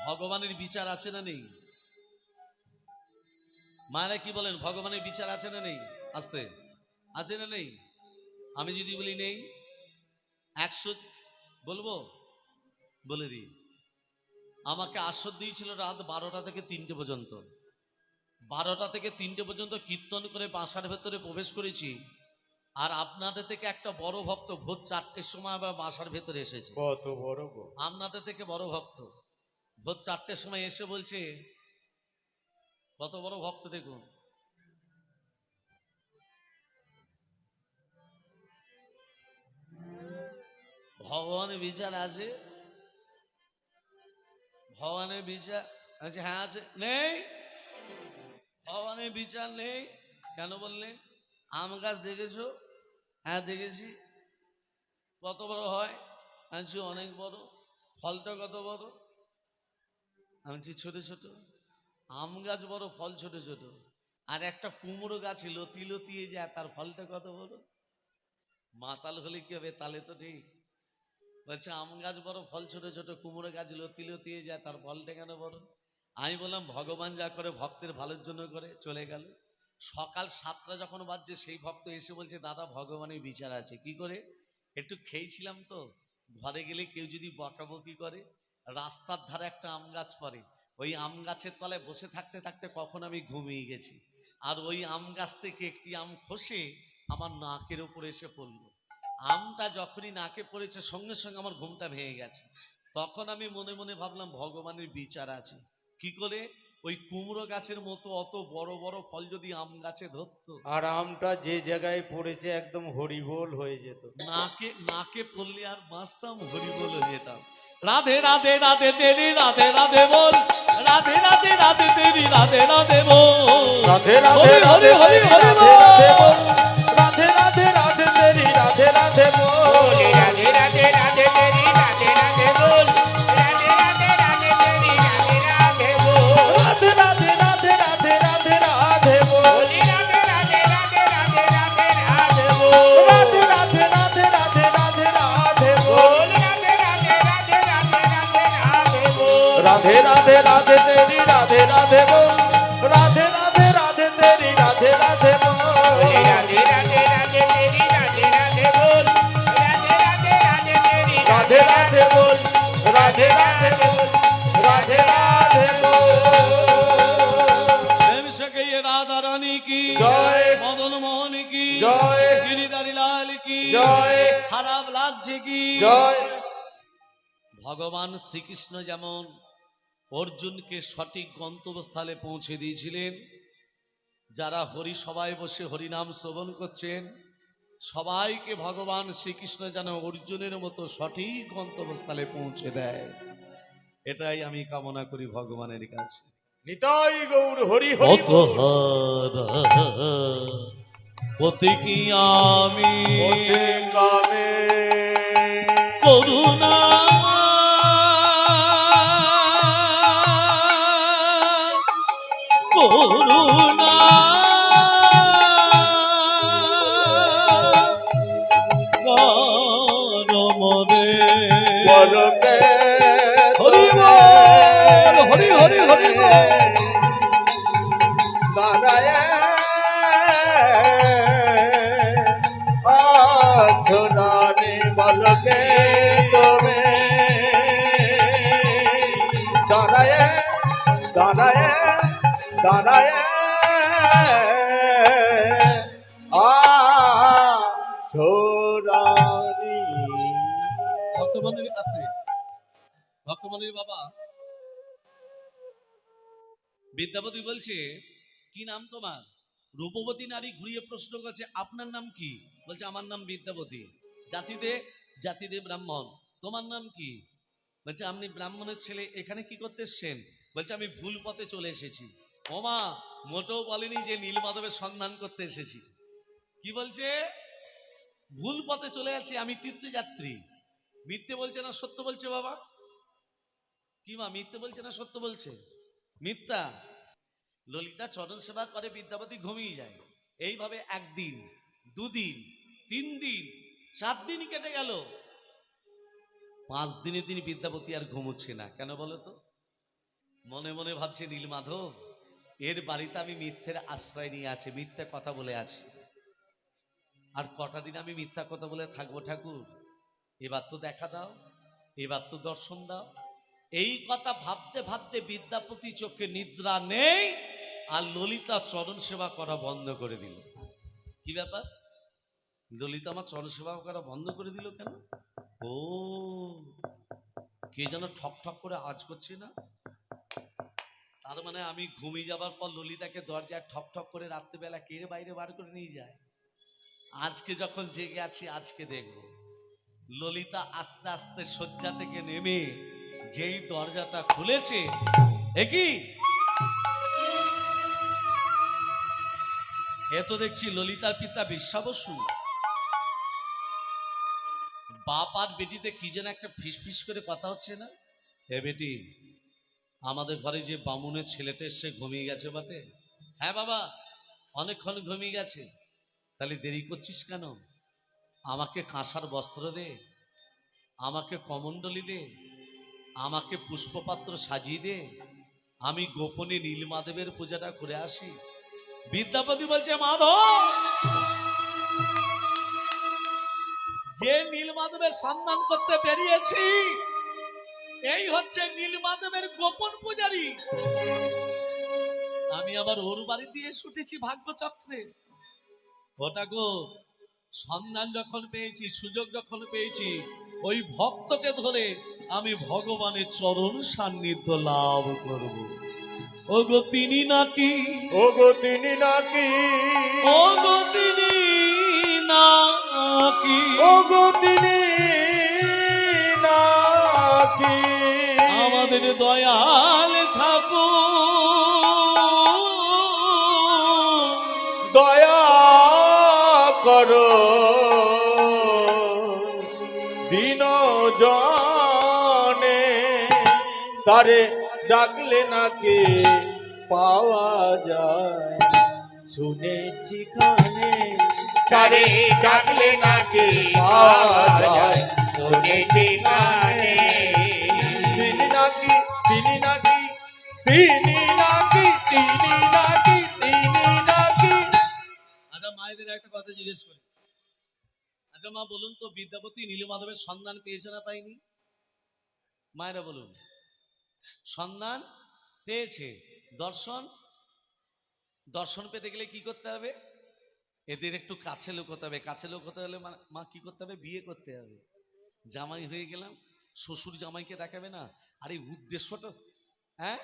ভগবানের বিচার আছে না নেই? মায়েরা কি বলেন, ভগবানের বিচার আছে না নেই? আস্তে, আছে না নেই? আমি যদি বলি নেই, 100 বলবো, বলে দিই। আমাকে আসর দিয়েছিল রাত 12টা থেকে 3টে পর্যন্ত। 12টা থেকে 3টে পর্যন্ত কীর্তন করে বাসার ভেতরে প্রবেশ করেছি। আর আপনাদের থেকে একটা বড় ভক্ত ভোর 4টের সময় আবার বাসার ভেতরে এসেছে। কত বড় গো! আপনাদের থেকে বড় ভক্ত ভোর 4টের সময় এসে বলছে, কত বড় ভক্ত দেখুন, ভগবানের বিচার আছে? ভগবানের বিচার আছে? হ্যাঁ আছে। নেই? ভগবানের বিচার নেই কেন বললেন? আম গাছ দেখেছো? হ্যাঁ দেখেছি। কত বড় হয়? আনছি অনেক বড়। ফলটা কত বড়? আনছি ছোট ছোট। আম গাছ বড়, ফল ছোট ছোট। আর একটা কুমড়ো গাছ লতি লতিয়ে যায়, তার ফলটা কত বড়। মাতাল হলে কি হবে? তাহলে তো ঠিক। বলছে আম গাছ বড়, ফল ছোট ছোট, কুমড়ো গাছ লতি লতিয়ে যায়, তার ফলটা কেন বড়? আমি বললাম ভগবান যা করে ভক্তের ভালোর জন্য করে। চলে গেল। সকাল 7টা যখন বাজছে, সেই ভক্ত এসে বলছে, দাদা ভগবানের বিচার আছে। কি করে? একটু খেয়েছিলাম তো, ঘরে গেলে কেউ যদি বকাবকি করে, রাস্তার ধারে একটা আম গাছ পড়ে, ওই আম গাছের তলায় বসে থাকতে থাকতে কখন আমি ঘুমিয়ে গেছি। আর ওই আম গাছ থেকে একটি আম খসে আমার নাকের উপরে এসে পড়লো। আমটা যখনই নাকে পড়েছে, সঙ্গে সঙ্গে আমার ঘুমটা ভেঙে গেছে। তখন আমি মনে মনে ভাবলাম ভগবানের বিচার আছে। কি করে? ওই কুমড়ো গাছের মতো অত বড় বড় ফল যদি আম গাছে ধরতো, আর আমটা যে জায়গায় পড়েছে একদম হরিবোল হয়ে যেত। নাকে নাকে পড়লে আর বাঁচতাম, হরিবোল হয়ে যেতাম। রাধে রাধে রাধে তেরি রাধে রাধে বল, রাধে রাধে রাধে তেরি রাধে রাধে বল, রাধে রাধে হরি হরি রাধে হরি হরি রাধে রাধে বল, রাধে রাধে রাধে তেরি রাধে রাধে বল, রাধে রাধে রাধে তেরি রাধে রাধে বল, রাধে রাধে রাধে তেরি রাধে রাধে বল, রাধে রাধে রাধে রাধে রাধে রাধে বল, রাধে রাধে রাধে রাধে রাধে রাধে বল, রাধে রাধে রাধে রাধে রাধে রাধে বল, রাধে রাধে রাধে রাধে রাধে রাধে বল, রাধে রাধে রাধে তেরি রাধে রাধে বল, রাধে রাধে রাধে তেরি রাধে রাধে বল, রাধে রাধে রাধে তেরি রাধে রাধে বল, রাধে রাধে রাধে তেরি রাধে রাধে বল, রাধে রাধে বল, রাধে রাধে বল। প্রেম से कहिए राधा रानी की জয়। মদন মোহন की জয়। গিরিধারী লাল की জয়। খারাপ লাগছে কি? জয়। ভগবান শ্রীকৃষ্ণ যেমন অর্জুনকে সঠিক গন্তব্যস্থলে পৌঁছে দিয়েছিলেন, যারা হরি সবাই বসে হরিনাম শ্রবণ করছেন, সবাইকে ভগবান শ্রীকৃষ্ণ যেন অর্জুনের মতো সঠিক গন্তব্যস্থলে পৌঁছে দেয়, এটাই আমি কামনা করি ভগবানের কাছে। নিতাই গৌর হরি হরি বল। পতি কি আমি ওতে কামে করুণা করুণা মরে বলকে হরি বল, হরি হরি হরি বল। দাঁড়ায় আছরানি বলকে তুমি দাঁড়ায় দাঁড়ায় দাঁড়ায় আছরানি। ভক্তমন্দির আছে, ভক্তমন্দির বাবা বিদ্যাপতি বলছে, কি নাম তোমার? রূপবতী নারী ঘুরিয়ে প্রশ্ন করছে, আপনার নাম কি? বলছে আমার নাম বিদ্যাপতি। জাতিতে জাতিতে ব্রাহ্মণ। তোমার নাম কি? বলছে আপনি ব্রাহ্মণের ছেলে, এখানে কি করতে এসছেন? বলছে আমি ভুল পথে চলে এসেছি। ওমা, মোটেও বলেনি যে নীলমাধবের সন্ধান করতে এসেছি। কি বলছে? ভুল পথে চলে আছি, আমি তীর্থযাত্রী। মিথ্যে বলছে না সত্য বলছে বাবা? কি মা, মিথ্যে বলছে না সত্য বলছে? মিথ্যা। ললিতা চরণ সেবা করে, বিদ্যাপতি ঘুমিয়ে যায়। এইভাবে 1 দিন 2 দিন 3 দিন 4 দিন কেটে গেল। 5 দিনে দিন বিদ্যাপতি আর ঘুমোচ্ছে না। কেন বলো তো? মনে মনে ভাবছে নীলমাধব, এর বাড়িতে আমি মিথ্যের আশ্রয় নিয়ে আছি, মিথ্যে কথা বলে আছি। আর কটা দিন আমি মিথ্যা কথা বলে থাকবো ঠাকুর? এবার তো দেখা দাও, এবার তো দর্শন দাও। এই কথা ভাবতে ভাবতে বিদ্যাপতি চোখে নিদ্রা নেই, আর ললিতা চরণ সেবা করা বন্ধ করে দিল। কি ব্যাপার? ললিতা আমার চরণ সেবা করা বন্ধ করে দিল কেন? ও, কে যেন ঠক ঠক করে আওয়াজ করছে না? তার মানে আমি ঘুমিয়ে যাবার পর ললিতাকে দরজায় ঠক ঠক করে রাত্রিবেলা কে বাইরে বার করে নিয়ে যায়। আজকে যখন জেগে আছি, আজকে দেখবো ললিতা আস্তে আস্তে শয্যা থেকে নেমে যেই দরজাটা খুলেছে, একই এ তো দেখছি ললিতার পিতা বিশ্বা বসু। বাপ আর বেটিতে কি যেন একটা ফিসফিস করে কথা হচ্ছে না? হে বেটি, আমাদের ঘরে যে বামুনের ছেলেটা এসে ঘুমিয়ে গেছে বটে? হ্যাঁ বাবা, অনেকক্ষণ ঘুমিয়ে গেছে। তাহলে দেরি করছিস কেন? আমাকে কাঁসার বস্ত্র দে, আমাকে কমণ্ডলী দে, আমাকে পুষ্পপাত্র সাজিয়ে দে, আমি গোপনে নীলমাধবের পূজাটা করে আসি। বিদ্যাপতি বলছে, মাধব, যে নীলমাধবের সন্ধান করতে বেরিয়েছি, এই হচ্ছে নীলমাধবের গোপন পূজারী। আমি আবার ওর বাড়ি দিয়ে ছুটেছি ভাগ্যচক্রে। ওটা গো, সন্ধান যখন পেয়েছি, সুযোগ যখন পেয়েছি, ওই ভক্তকে ধরে আমি ভগবানের চরণ সান্নিধ্য লাভ করব। ওগো তিনি নাকি, ওগো তিনি নাকি, ওগো তিনি নাকি, ওগো তিনি নাকি, আমাদের দয়াল ঠাকুর, দয়া করো দিন জনে, তারে ডাকলে নাকি পাওয়া যায়, শুনেছি কানে তারে ডাকলে নাকি পাওয়া যায়, শুনেছি গানে। তিনি নাকি, তিনি নাকি, তিনি নাকি, তিনি নাকি, তিনি নাকি। আচ্ছা, মায়েদের একটা কথা জিজ্ঞেস করি। আচ্ছা মা, বলুন তো, বিদ্যাপতি নীলমাধবের সন্ধান পেয়েছে না পাইনি? মায়েরা বলুন। সন্ধান পেয়েছে। দর্শন, দর্শন পেতে গেলে কি করতে হবে? এদের একটু কাছে লোক হতে হবে। কাছে লোক হতে হলে মা কি করতে হবে? বিয়ে করতে হবে। জামাই হয়ে গেলাম, শ্বশুর জামাইকে দেখাবে না? আর এই উদ্দেশ্যটা, হ্যাঁ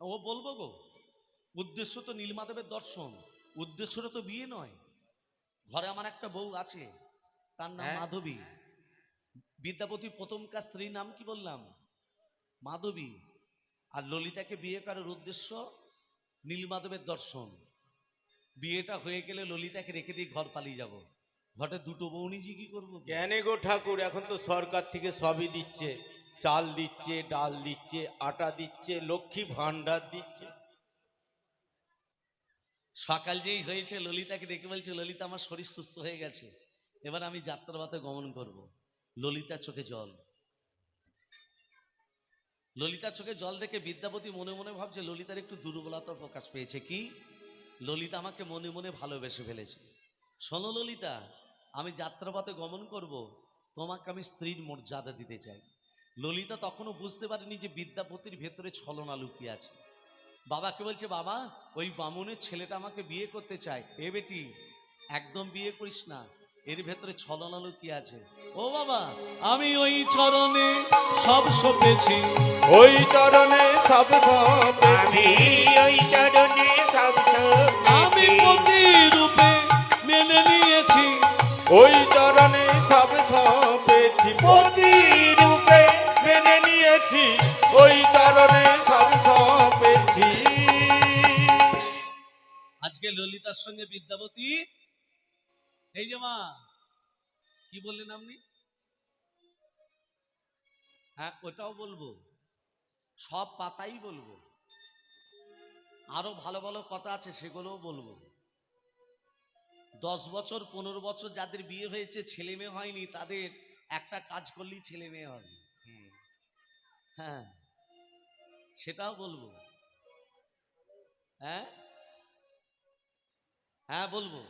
ও বলবো গো, উদ্দেশ্য তো নীলমাধবের দর্শন, উদ্দেশ্যটা তো বিয়ে নয়। ঘরে আমার একটা বউ আছে, তার নাম মাধবী। বিদ্যাপতি প্রথম কাজ, স্ত্রীর নাম কি বললাম? মাধবী। আর ললিতাকে বিয়ে করার উদ্দেশ্য নীলমাধবের দর্শন। বিয়েটা হয়ে গেলে ললিতাকে রেখে দিয়ে ঘর পালিয়ে যাব। ঘরে দুটো বউ নিজে কি করবো? জ্ঞানে গো ঠাকুর, এখন তো সরকার থেকে সবই দিচ্ছে, চাল দিচ্ছে, ডাল দিচ্ছে, আটা দিচ্ছে, লক্ষ্মী ভান্ডার দিচ্ছে। সকাল যেই হয়েছে, ললিতাকে ডেকে বলছে, ললিতা আমার শরীর সুস্থ হয়ে গেছে, এবার আমি যাত্রাপথে গমন করব। ললিতার চোখে জল। ললিতার চোখে জল দেখে বিদ্যাপতি মনে মনে ভাবছে ললিতার একটু দুর্বলতা প্রকাশ পেয়েছে। কি? ললিতা আমাকে মনে মনে ভালোবেসে ফেলেছে। শোনো ললিতা, আমি যাত্রাপথে গমন করব, তোমাকে আমি স্ত্রীর মর্যাদা দিতে চাই। ললিতা তখনও বুঝতে পারেনি যে বিদ্যাপতির ভেতরে ছলনা লুকিয়ে আছে। বাবাকে বলছে, বাবা, ওই বামুনের ছেলেটা আমাকে বিয়ে করতে চায়। এ বেটি, একদম বিয়ে করিস না, এর ভেতরে ছলনা লুকিয়ে আছে। ও বাবা, আমি ওই চরণে সব সপেছি, ওই চরণে সব সপেছি, আমি ওই চরণে সব আমি পতি রূপে মেনে নিয়েছি, ওই চরণে সব সপেছি, পতি রূপে মেনে নিয়েছি, ওই চরণে সব সপেছি। আজকে ললিতার সঙ্গে বিদ্যাপতি, এই যে মা, কি বললেন আপনি? হ্যাঁ, ওটাও বলবো, সব পাতাই বলবো, আরো ভালো ভালো কথা আছে, সেগুলোও বলবো। 10 বছর 15 বছর যাদের বিয়ে হয়েছে, ছেলে মেয়ে হয়নি, তাদের একটা কাজ করলেই ছেলে মেয়ে হবে। হ্যাঁ, সেটাও বলবো। হ্যাঁ হ্যাঁ বলবো।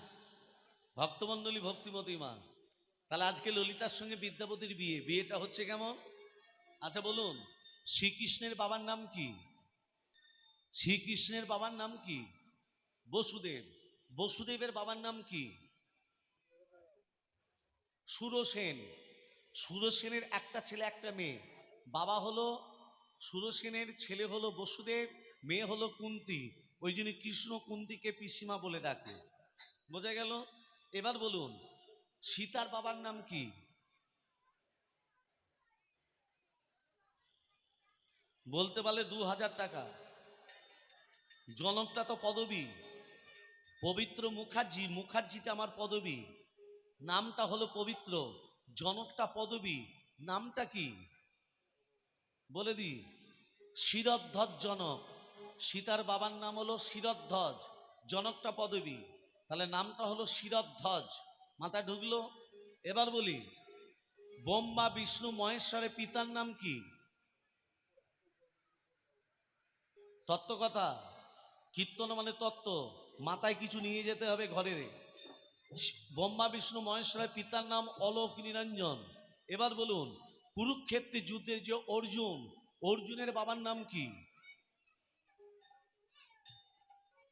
ভক্তমণ্ডলী, ভক্তিমতী মা, তাহলে আজকে ললিতার সঙ্গে বিদ্যাপতির বিয়ে, বিয়েটা হচ্ছে কেমন? আচ্ছা বলুন, শ্রীকৃষ্ণের বাবার নাম কি? শ্রীকৃষ্ণের বাবার নাম কি? বসুদেব। বসুদেবের বাবার নাম কি? সুরসেন। সুরসেনের একটা ছেলে একটা মেয়ে। বাবা হলো সুরসেনের, ছেলে হলো বসুদেব, মেয়ে হলো কুন্তী। ওই জন্য কৃষ্ণ কুন্তীকে পিসিমা বলে ডাকে। বোঝা গেল? এবার বলুন, সীতার বাবার নাম কি? বলতে পারলে 2000 টাকা। জনকটা তো পদবী, পবিত্র মুখার্জি, মুখার্জিটা আমার পদবী, নামটা হলো পবিত্র। জনকটা পদবী, নামটা কি বলে দি? শিরধ্বজ জনক। সীতার বাবার নাম হলো শিরধ্বজ, জনকটা পদবী, তাহলে নামটা হলো শিরধ্বজ। মাথায় ঢুকলো? এবার বলি, ব্রহ্মা বিষ্ণু মহেশ্বরের পিতার নাম কি? তত্ত্ব কথা, কীর্তন মানে তত্ত্ব, মাথায় কিছু নিয়ে যেতে হবে ঘরে। ব্রহ্মা বিষ্ণু মহেশ্বরের পিতার নাম অলোক নিরঞ্জন। এবার বলুন, কুরুক্ষেত্রে যুদ্ধে যে অর্জুন, অর্জুনের বাবার নাম কি?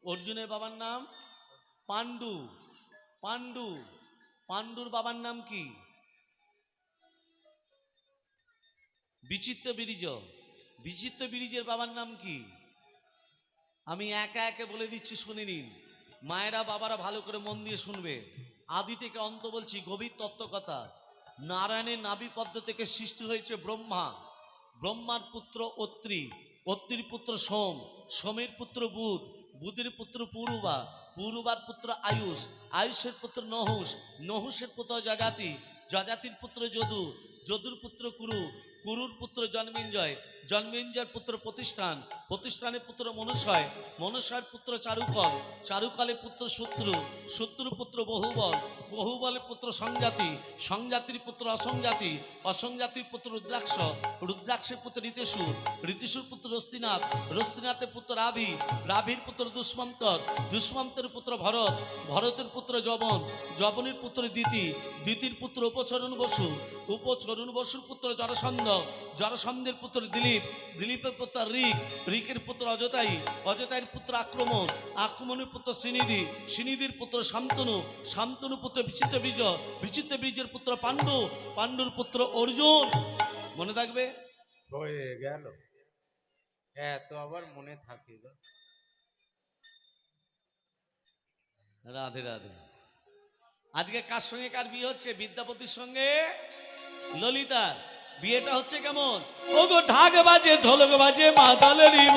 অর্জুনের বাবার নাম পাণ্ডু। পাণ্ডু। পাণ্ডুর বাবার নাম কি? বিচিত্র বীর্য। বিচিত্র বীর্যের বাবার নাম কি? আমি একা একে বলে দিচ্ছি, শুনে নিন। মায়েরা বাবারা ভালো করে মন দিয়ে শুনবে। আদি থেকে অন্ত বলছি, গভীর তত্ত্ব কথা। নারায়ণের নাভি পদ্ম থেকে সৃষ্টি হয়েছে ব্রহ্মা। ব্রহ্মার পুত্র অত্রি, অত্রির পুত্র সোম, সোমের পুত্র বুধ, বুধের পুত্র পুরুবা, পুরুবার পুত্র আয়ুষ, আয়ুষের পুত্র নহুষ, নহুষের পুত্র যজাতি, যজাতির পুত্র যদু, যদুর পুত্র কুরু, কুরুর পুত্র জন্মেঞ্জয়, জন্মেঞ্জয়ের পুত্র প্রতিষ্ঠান, প্রতিষ্ঠানের পুত্র মনুষয়, মনুষয়ের পুত্র চারুকল, চারুকলের পুত্র শত্রু, শত্রুর পুত্র বহুবল, বহুবলের পুত্র সংজাতি, সংজাতির পুত্র অসংজাতি, অসংজাতির পুত্র রুদ্রাক্ষ, রুদ্রাক্ষের পুত্র ঋতেশুর, ঋতেশুর পুত্র রস্তিনাথ, রস্তিনাথের পুত্র রাভি, রাভির পুত্র দুষ্মন্তর, দুষ্মন্তের পুত্র ভরত, ভরতের পুত্র যবন, যবনের পুত্র দিতি, দিতির পুত্র উপচরণ বসু, উপচরণ বসুর পুত্র জরাসন্ধ, জরাসন্ধের পুত্র দিলীপ, দিলীপের পুত্র ঋক, ঋকের পুত্র অজতাই, অজতাইয়ের পুত্র আক্রমণ, আক্রমণের পুত্র শ্রীনিধি, শ্রীনিধির পুত্র শান্তনু, শান্তনু পুত্র বিচিত্র বীজ, বিচিত্র বীজের পুত্র পাণ্ডু, পাণ্ডুর পুত্র অর্জুন। মনে থাকবে? হয়ে গেল। এত আবার মনে থাকে গো। রাধে রাধে। আজকে কার সঙ্গে কার বিয়ে হচ্ছে? বিদ্যাপতির সঙ্গে ললিতা। বিয়েটা হচ্ছে কেমন? ওগো ঢাক বাজে, ঢোলক বাজে, মাতালে নিব।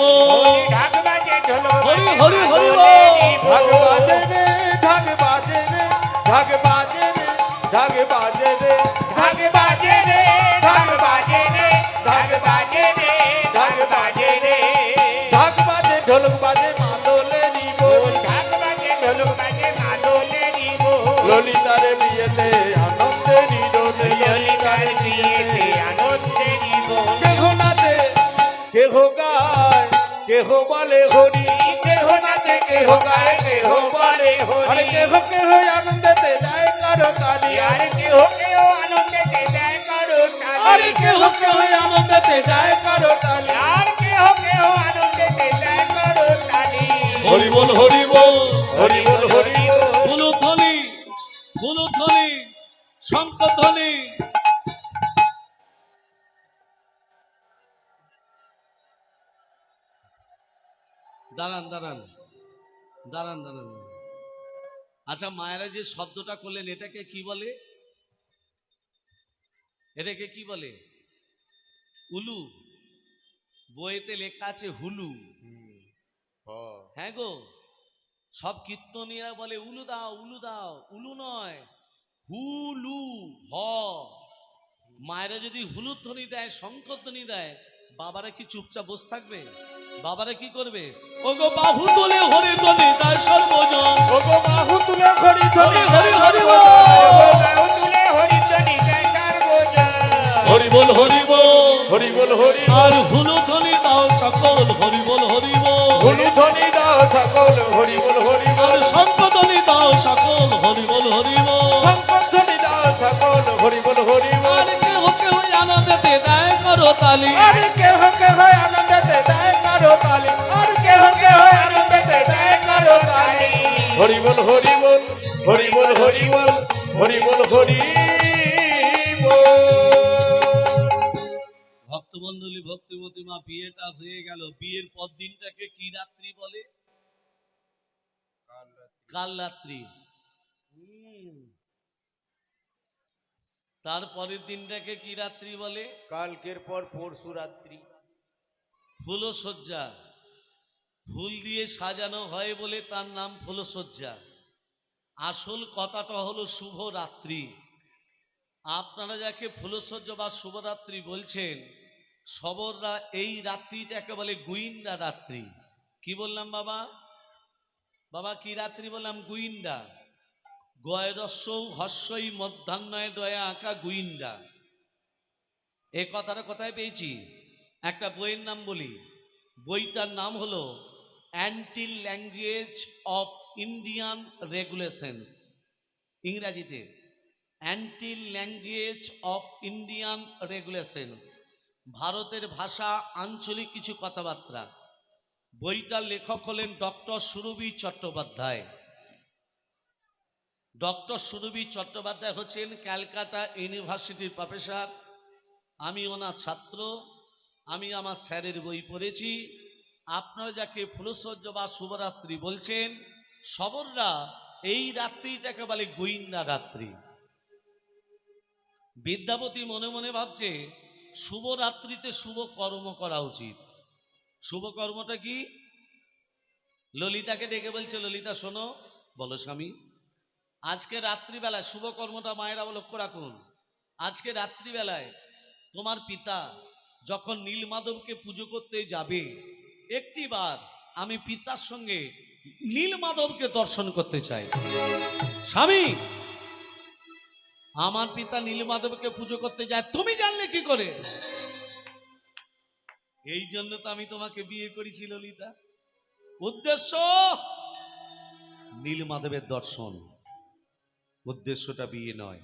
ঢাক বাজে, ঢোলক হরি বাজে, হরি হরি মাদলে বল। নিব। ঢাক বাজে রে, ঢাক বাজে রে, ঢাক বাজে রে, ঢাক বাজে রে, ঢাক বাজে রে, ঢাক বাজে রে, ঢাক বাজে রে, ঢাক বাজে রে। ঢাক বাজে, ঢোলক বাজে, মাদলে নিব। ঢাক বাজে, ঢোলক বাজে, মাদলে নিব। ললিতার বিয়েতে আনন্দে নিরনে, ললিতার বিয়েতে আনন্দে নিব। কেহ নাচে, কেহ গায়, কেহ বলে হরি, কেহ নাচে, কেহ গায়, কেহ বলে হরি। আরে কেহ কেহ আনন্দেতে দেয় কারো তালি, আর কেহ কেহ আনন্দেতে দেয় কারো তালি। আরে কেহ কেহ আনন্দেতে দেয় কারো তালি। আর কেহ কেহ আনন্দেতে দেয় কারো তালি। হরি বল, হরি বল, হরি বল, হরি বল। ফুলধ্বনি, ফুলধ্বনি, শঙ্খধ্বনি। দাঁড়ান দাঁড়ান দাঁড়ান দাঁড়ান। আচ্ছা, মায়েরা যে শব্দটা করলেন এটাকে কি বলে? এটাকে কি বলে? উলু। বইতে লেখা আছে হুলু। হ্যাঁ গো, সব কীর্তনীরা বলে উলু দাও, উলু দাও। উলু নয়, হুলু। হ। মায়েরা যদি হুলুর ধ্বনি দেয়, শঙ্খধ্বনি দেয়, বাবারা কি চুপচাপ বসে থাকবে? বাবারা কি করবে? ওগো বাহু তুলে হরি ধ্বনি তাই সর্বজন। ওগো বাহু তুলে হরি ধ্বনি, হরি হরি বল। বাহু তুলে হরি ধ্বনি দেয় সর্বজন। হরি বল, হরি বল, হরি বল, হরি আর হুলু ধ্বনি দাও সকল হরি বল হরি বল ধুলুধ্বনি দাও সকল হরি বল হরি বল আর সম্পদনি দাও সকল হরি বল হরি বল সম্পদধ্বনি দাও সকল হরি বল হরি বল আর কেহ কেহ আনন্দেতে দেয় করো তালি আর কেহ কেহ আনন্দেতে দেয় কারো তালি আর কেহ কেহ আনন্দেতে দেয় কারো তালি হরি বল হরি বল হরি বল হরি বল হরি বল হরি বল ভক্তমন্ডলী ভক্তিমতী মা বিয়েটা হয়ে গেল বিয়ের পর দিনটাকে কি রাত্রি বলে কাল রাত্রি তারপরের দিনটাকে কি রাত্রি বলে কালকের পর পরশু রাত্রি ফুলসজ্জা ফুল দিয়ে সাজানো হয় বলে তার নাম ফুলসজ্জা আসল কথাটা হলো শুভ রাত্রি আপনারা যাকে ফুলসজ্জা বা শুভরাত্রি বলছেন সবররা এই রাত্রিটাকে বলে গুইন্দা রাত্রি কি বললাম বাবা বাবা কি রাত্রি বললাম গুইন্দা গয়রস্যৌ হস্যই মধ্যাহ্নয় দয়া আঁকা গুইন্দা এ কথাটা কোথায় পেয়েছি একটা বইয়ের নাম বলি বইটার নাম হলো anti language of Indian regulations ইংরাজিতে anti language of Indian regulations ভারতের ভাষা আঞ্চলিক কিছু কথাবার্তা বইটার লেখক হলেন ডক্টর সুরভি চট্টোপাধ্যায় ডক্টর সুরভি চট্টোপাধ্যায় হচ্ছেন ক্যালকাটা ইউনিভার্সিটির প্রফেসর আমি ওনার ছাত্র আমি আমার স্যারের বই পড়েছি আপনারা যাকে ফুলসজ্জা বা শুভরাত্রি বলছেন সবররা এই রাত্রিটাকে বলে গোইন্দা রাত্রি বিদ্যাপতি মনে মনে ভাবছে শুভরাত্রিতে শুভ কর্ম করা উচিত শুভ কর্মটা কি ললিতাকে ডেকে বলছে ললিতা শোনো বলো স্বামী আজকে রাত্রিবেলায় শুভ কর্মটা মায়েরা লক্ষ্য রাখুন আজকে রাত্রিবেলায় তোমার পিতা যখন নীলমাধবকে পুজো করতে যাবে একটিবার আমি পিতার সঙ্গে নীলমাধবকে দর্শন করতে চাই স্বামী আমার পিতা নীলমাধবকে পুজো করতে যায় তুমি জানলে কি করে এই জন্য তো আমি তোমাকে বিয়ে করেছি ললিতা উদ্দেশ্য নীলমাধবের দর্শন উদ্দেশ্যটা বিয়ে নয়